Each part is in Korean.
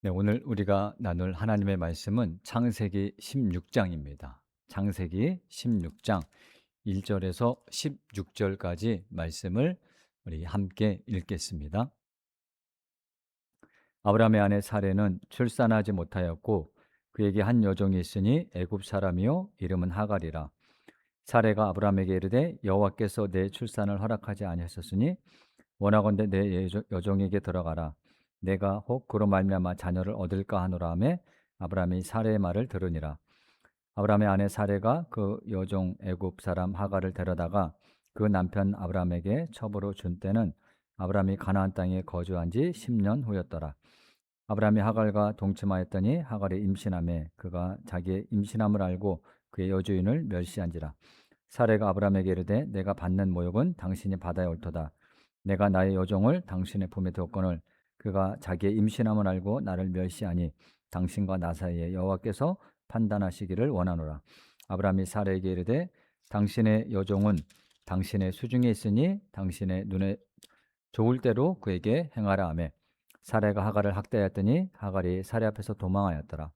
네, 오늘 우리가 나눌 하나님의 말씀은 창세기 16장입니다. 창세기 16장 1절에서 16절까지 말씀을 우리 함께 읽겠습니다. 아브라함의 아내 사레는 출산하지 못하였고 그에게 한 여종이 있으니 애굽 사람이요 이름은 하갈이라. 사레가 아브라함에게 이르되 여호와께서 내 출산을 허락하지 아니하셨으니 원하건대 내 여종에게 들어가라. 내가 혹 그로 말미암아 자녀를 얻을까 하노라 하매 아브라함이 사레의 말을 들으니라. 아브라함의 아내 사레가 그 여종 애굽 사람 하갈을 데려다가 그 남편 아브라함에게 첩으로 준 때는 아브라함이 가나안 땅에 거주한 지 10년 후였더라. 아브라함이 하갈과 동침하였더니 하갈이 임신하매 그가 자기의 임신함을 알고 그의 여주인을 멸시한지라. 사레가 아브라함에게 이르되 내가 받는 모욕은 당신이 받아야 옳도다. 내가 나의 여종을 당신의 품에 두었거늘 그가 자기의 임신함을 알고 나를 멸시하니 당신과 나 사이에 여호와께서 판단하시기를 원하노라. 아브라함이 사레에게 이르되 당신의 여종은 당신의 수중에 있으니 당신의 눈에 좋을 대로 그에게 행하라 하매 사레가 하갈을 학대하였더니 하갈이 사레 앞에서 도망하였더라.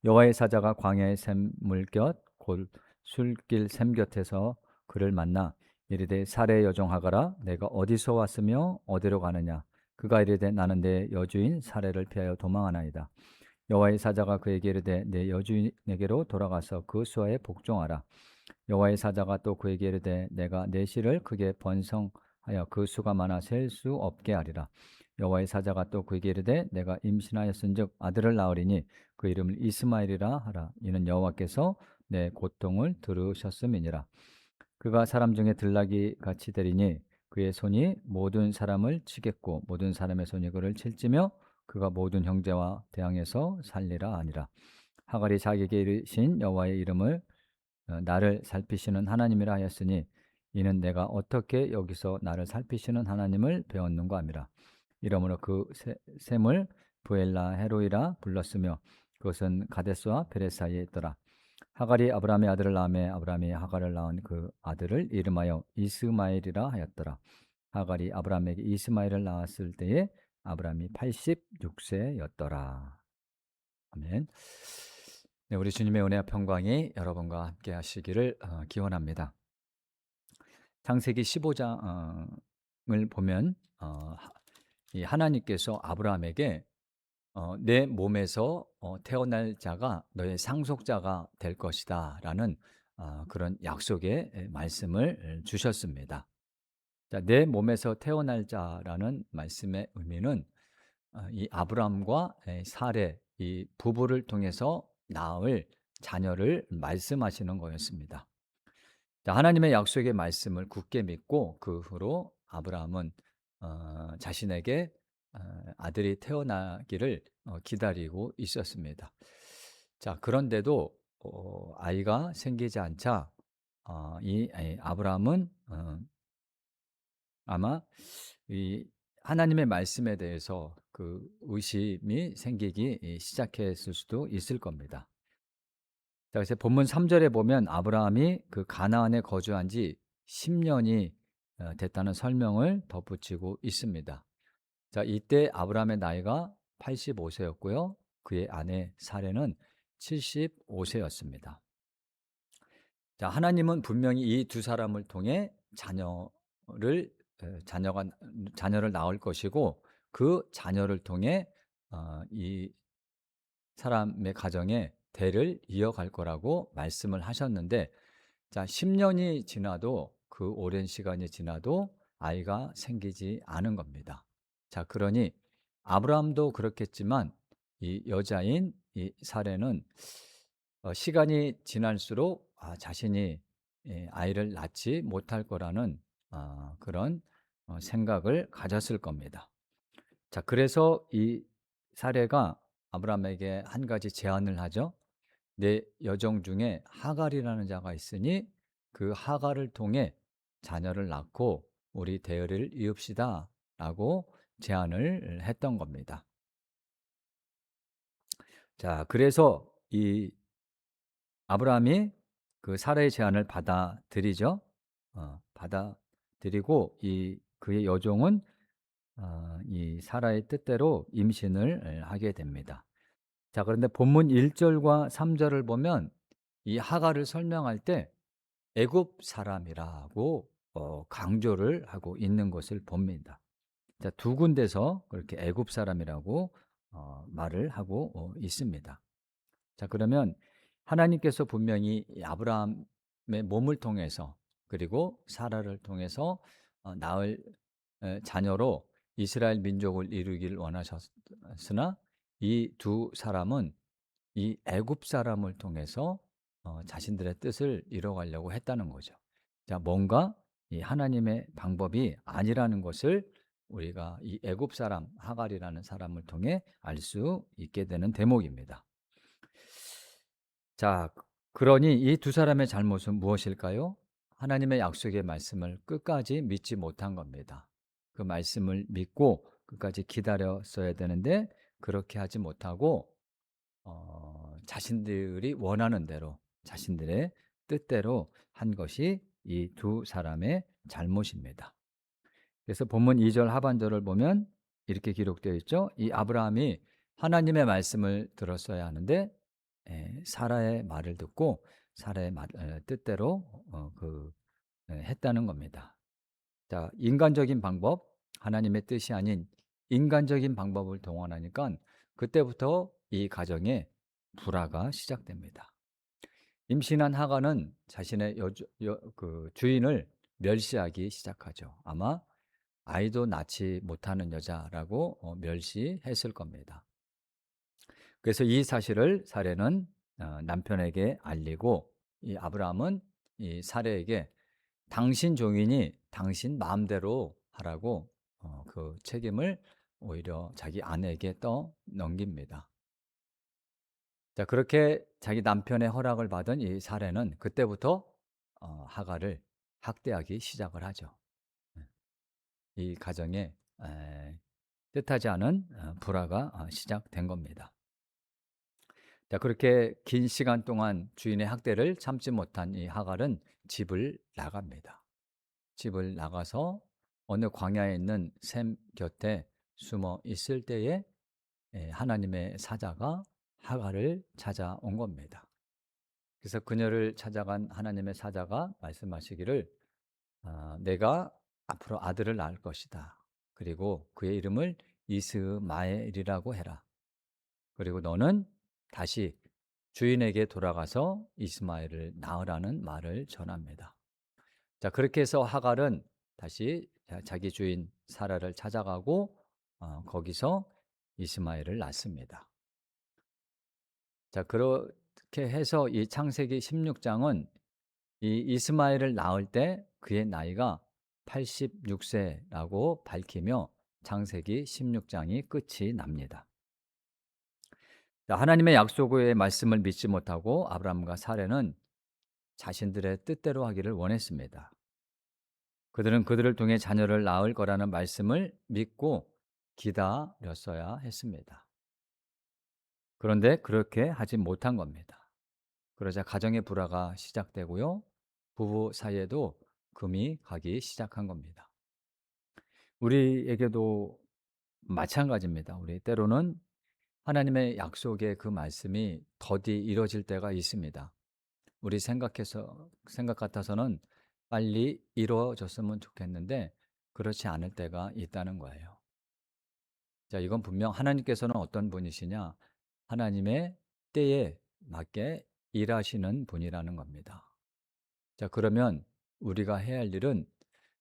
여호와의 사자가 광야의 샘물곁 곧 술길 샘 곁에서 그를 만나 이르되 사레의 여종 하갈아 내가 어디서 왔으며 어디로 가느냐. 그가 이르되 나는 내 여주인 사레를 피하여 도망하나이다. 여호와의 사자가 그에게 이르되 내 여주인에게로 돌아가서 그 수하에 복종하라. 여호와의 사자가 또 그에게 이르되 내가 내 씨를 크게 번성하여 그 수가 많아 셀 수 없게 하리라. 여호와의 사자가 또 그에게 이르되 내가 임신하였은즉 아들을 낳으리니 그 이름을 이스마엘이라 하라. 이는 여호와께서 내 고통을 들으셨음이니라. 그가 사람 중에 들나귀 같이 되리니 그의 손이 모든 사람을 치겠고 모든 사람의 손이 그를 칠지며 그가 모든 형제와 대항해서 살리라 하니라. 하갈이 자기에게 이르신 여호와의 이름을 나를 살피시는 하나님이라 하였으니 이는 내가 어떻게 여기서 나를 살피시는 하나님을 배웠는가 함이라. 이러므로 그 샘을 부엘라 헤로이라 불렀으며 그것은 가데스와 베레 사이에 있더라. 하갈이 아브라함의 아들을 낳음에 아브라함이 하갈을 낳은 그 아들을 이름하여 이스마엘이라 하였더라. 하갈이 아브라함에게 이스마엘을 낳았을 때에 아브라함이 86세였더라. 아멘. 네, 우리 주님의 은혜와 평강이 여러분과 함께 하시기를 기원합니다. 창세기 15장을 보면 이 하나님께서 아브라함에게 내 몸에서 태어날 자가 너의 상속자가 될 것이다 라는 그런 약속의 말씀을 주셨습니다. 자, 내 몸에서 태어날 자라는 말씀의 의미는 이 아브라함과 사레 이 부부를 통해서 낳을 자녀를 말씀하시는 거였습니다. 자, 하나님의 약속의 말씀을 굳게 믿고 그 후로 아브라함은 자신에게 아들이 태어나기를 기다리고 있었습니다. 자, 그런데도 아이가 생기지 않자 이 아브라함은 아마 이 하나님의 말씀에 대해서 그 의심이 생기기 시작했을 수도 있을 겁니다. 자, 그래서 본문 3 절에 보면 아브라함이 그 가나안에 거주한 지 10 년이 됐다는 설명을 덧붙이고 있습니다. 자, 이때 아브라함의 나이가 85 세였고요. 그의 아내 사레는 75 세였습니다. 자, 하나님은 분명히 이 두 사람을 통해 자녀를 자녀가 자녀를 낳을 것이고 그 자녀를 통해 이 사람의 가정에 대를 이어갈 거라고 말씀을 하셨는데 자, 10 년이 지나도 그 오랜 시간이 지나도 아이가 생기지 않은 겁니다. 자, 그러니 아브라함도 그렇겠지만 이 여자인 이 사레는 시간이 지날수록 자신이 아이를 낳지 못할 거라는 그런 생각을 가졌을 겁니다. 자, 그래서 이 사레가 아브라함에게 한 가지 제안을 하죠. 내 여종 중에 하갈이라는 자가 있으니 그 하갈을 통해 자녀를 낳고 우리 대의를 이읍시다라고 제안을 했던 겁니다. 자, 그래서 이 아브라함이 그 사라의 제안을 받아들이죠. 받아들이고 이 그의 여종은 이 사라의 뜻대로 임신을 하게 됩니다. 자, 그런데 본문 1 절과 3 절을 보면 이 하갈을 설명할 때 애굽 사람이라고 강조를 하고 있는 것을 봅니다. 자, 두 군데서 그렇게 애굽 사람이라고 말을 하고 있습니다. 자, 그러면 하나님께서 분명히 이 아브라함의 몸을 통해서 그리고 사라를 통해서 낳을 자녀로 이스라엘 민족을 이루기를 원하셨으나 이 두 사람은 이 애굽 사람을 통해서 자신들의 뜻을 이뤄가려고 했다는 거죠. 자, 뭔가 이 하나님의 방법이 아니라는 것을 우리가 이 애굽 사람 하갈이라는 사람을 통해 알 수 있게 되는 대목입니다. 자, 그러니 이 두 사람의 잘못은 무엇일까요? 하나님의 약속의 말씀을 끝까지 믿지 못한 겁니다. 그 말씀을 믿고 끝까지 기다렸어야 되는데 그렇게 하지 못하고 자신들이 원하는 대로 자신들의 뜻대로 한 것이 이 두 사람의 잘못입니다. 그래서 본문 2절 하반절을 보면 이렇게 기록되어 있죠. 이 아브라함이 하나님의 말씀을 들었어야 하는데 사라의 말을 듣고 사라의 뜻대로 했다는 겁니다. 자, 인간적인 방법, 하나님의 뜻이 아닌 인간적인 방법을 동원하니까 그때부터 이 가정에 불화가 시작됩니다. 임신한 하가는 자신의 주인을 멸시하기 시작하죠. 아마 아이도 낳지 못하는 여자라고 멸시했을 겁니다. 그래서 이 사실을 사례는 남편에게 알리고 이 아브라함은 이 사례에게 당신 종인이 당신 마음대로 하라고 그 책임을 오히려 자기 아내에게 넘깁니다. 자, 그렇게 자기 남편의 허락을 받은 이 사례는 그때부터 하갈을 학대하기 시작을 하죠. 이 가정에 뜻하지 않은 불화가 시작된 겁니다. 자, 그렇게 긴 시간 동안 주인의 학대를 참지 못한 이 하갈은 집을 나갑니다. 집을 나가서 어느 광야에 있는 샘 곁에 숨어 있을 때에 하나님의 사자가 하갈을 찾아온 겁니다. 그래서 그녀를 찾아간 하나님의 사자가 말씀하시기를 내가 앞으로 아들을 낳을 것이다. 그리고 그의 이름을 이스마엘이라고 해라. 그리고 너는 다시 주인에게 돌아가서 이스마엘을 낳으라는 말을 전합니다. 자, 그렇게 해서 하갈은 다시 자기 주인 사라를 찾아가고 거기서 이스마엘을 낳습니다. 자, 그렇게 해서 이 창세기 16장은 이 이스마엘을 낳을 때 그의 나이가 86세라고 밝히며 창세기 16장이 끝이 납니다. 자, 하나님의 약속의 말씀을 믿지 못하고 아브라함과 사레는 자신들의 뜻대로 하기를 원했습니다. 그들은 그들을 통해 자녀를 낳을 거라는 말씀을 믿고 기다렸어야 했습니다. 그런데 그렇게 하지 못한 겁니다. 그러자 가정의 불화가 시작되고요. 부부 사이에도 금이 가기 시작한 겁니다. 우리에게도 마찬가지입니다. 우리 때로는 하나님의 약속의 그 말씀이 더디 이뤄질 때가 있습니다. 우리 생각 같아서는 빨리 이루어졌으면 좋겠는데 그렇지 않을 때가 있다는 거예요. 자, 이건 분명 하나님께서는 어떤 분이시냐? 하나님의 때에 맞게 일하시는 분이라는 겁니다. 자, 그러면 우리가 해야 할 일은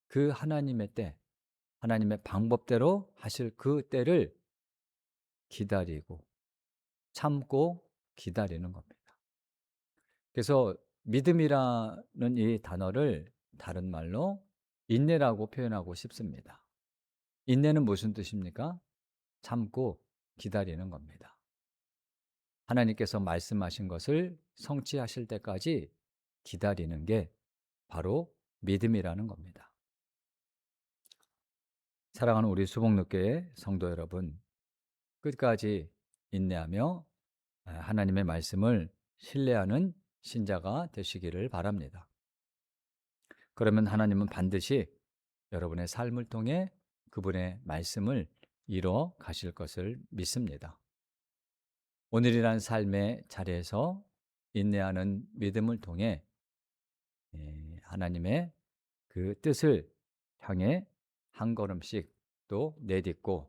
그 하나님의 때, 하나님의 방법대로 하실 그 때를 기다리고 참고 기다리는 겁니다. 그래서 믿음이라는 이 단어를 다른 말로 인내라고 표현하고 싶습니다. 인내는 무슨 뜻입니까? 참고 기다리는 겁니다. 하나님께서 말씀하신 것을 성취하실 때까지 기다리는 게 바로 믿음이라는 겁니다. 사랑하는 우리 수복록교회 성도 여러분, 끝까지 인내하며 하나님의 말씀을 신뢰하는 신자가 되시기를 바랍니다. 그러면 하나님은 반드시 여러분의 삶을 통해 그분의 말씀을 이뤄 가실 것을 믿습니다. 오늘이란 삶의 자리에서 인내하는 믿음을 통해 하나님의 그 뜻을 향해 한 걸음씩 또 내딛고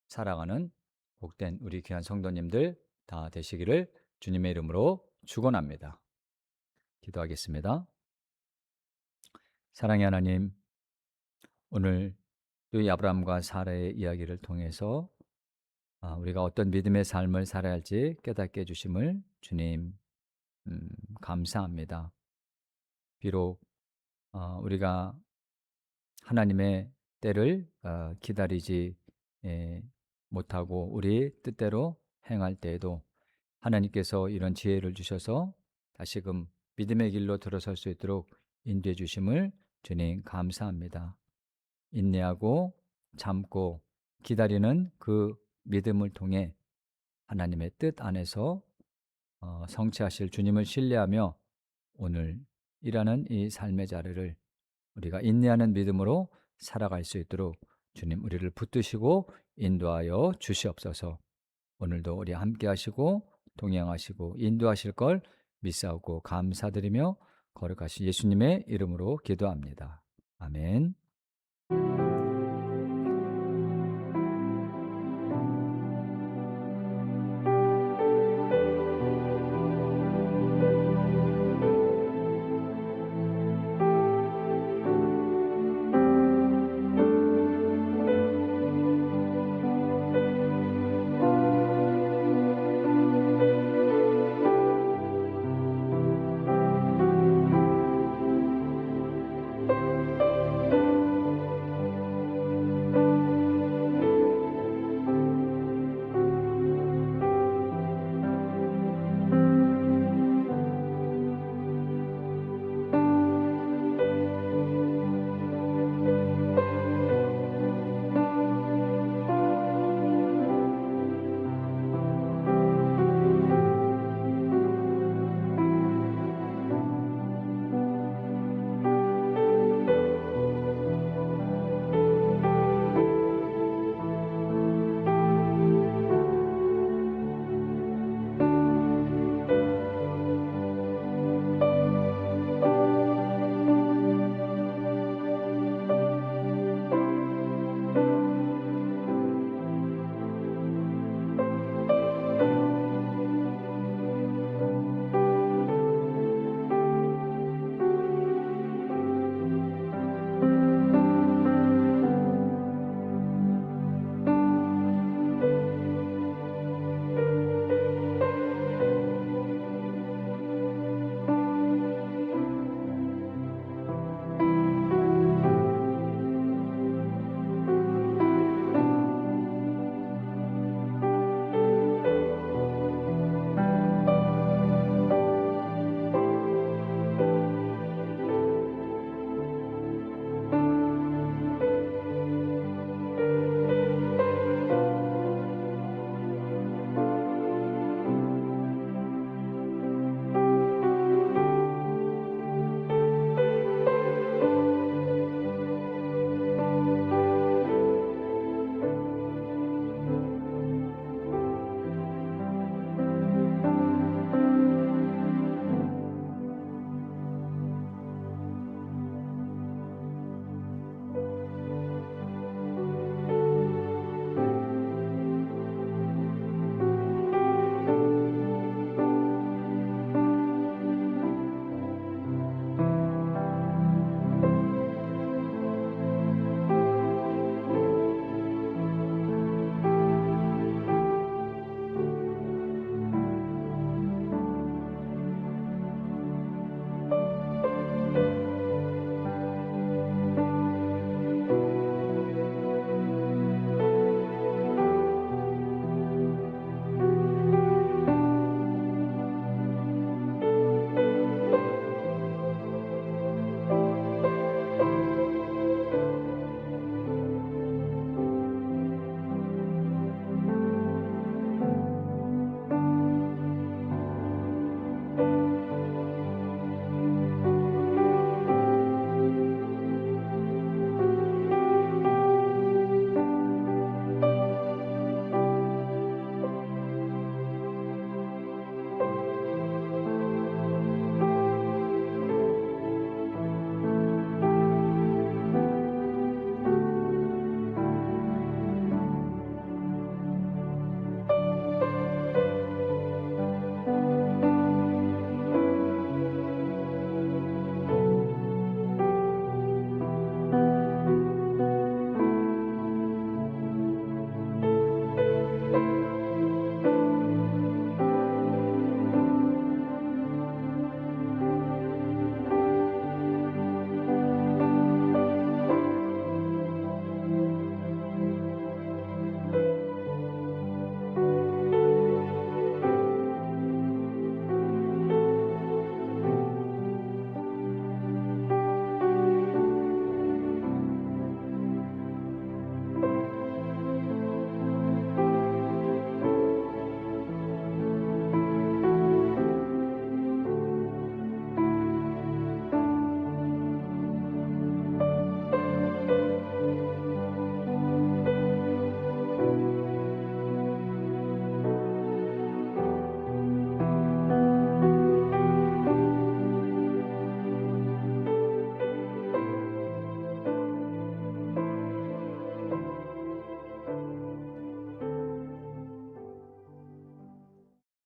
살아가는 복된 우리 귀한 성도님들 다 되시기를 주님의 이름으로 축원합니다. 기도하겠습니다. 사랑의 하나님, 오늘 이 아브라함과 사라의 이야기를 통해서 우리가 어떤 믿음의 삶을 살아야 할지 깨닫게 해주심을 주님 감사합니다. 비록 우리가 하나님의 때를 기다리지 못하고 우리 뜻대로 행할 때에도 하나님께서 이런 지혜를 주셔서 다시금 믿음의 길로 들어설 수 있도록 인도해 주심을 주님 감사합니다. 인내하고 참고 기다리는 그 믿음을 통해 하나님의 뜻 안에서 성취하실 주님을 신뢰하며 오늘 일하는 이 삶의 자리를 우리가 인내하는 믿음으로 살아갈 수 있도록 주님 우리를 붙드시고 인도하여 주시옵소서. 오늘도 우리 함께 하시고 동행하시고 인도하실 걸 믿사오고 감사드리며 거룩하신 예수님의 이름으로 기도합니다. 아멘.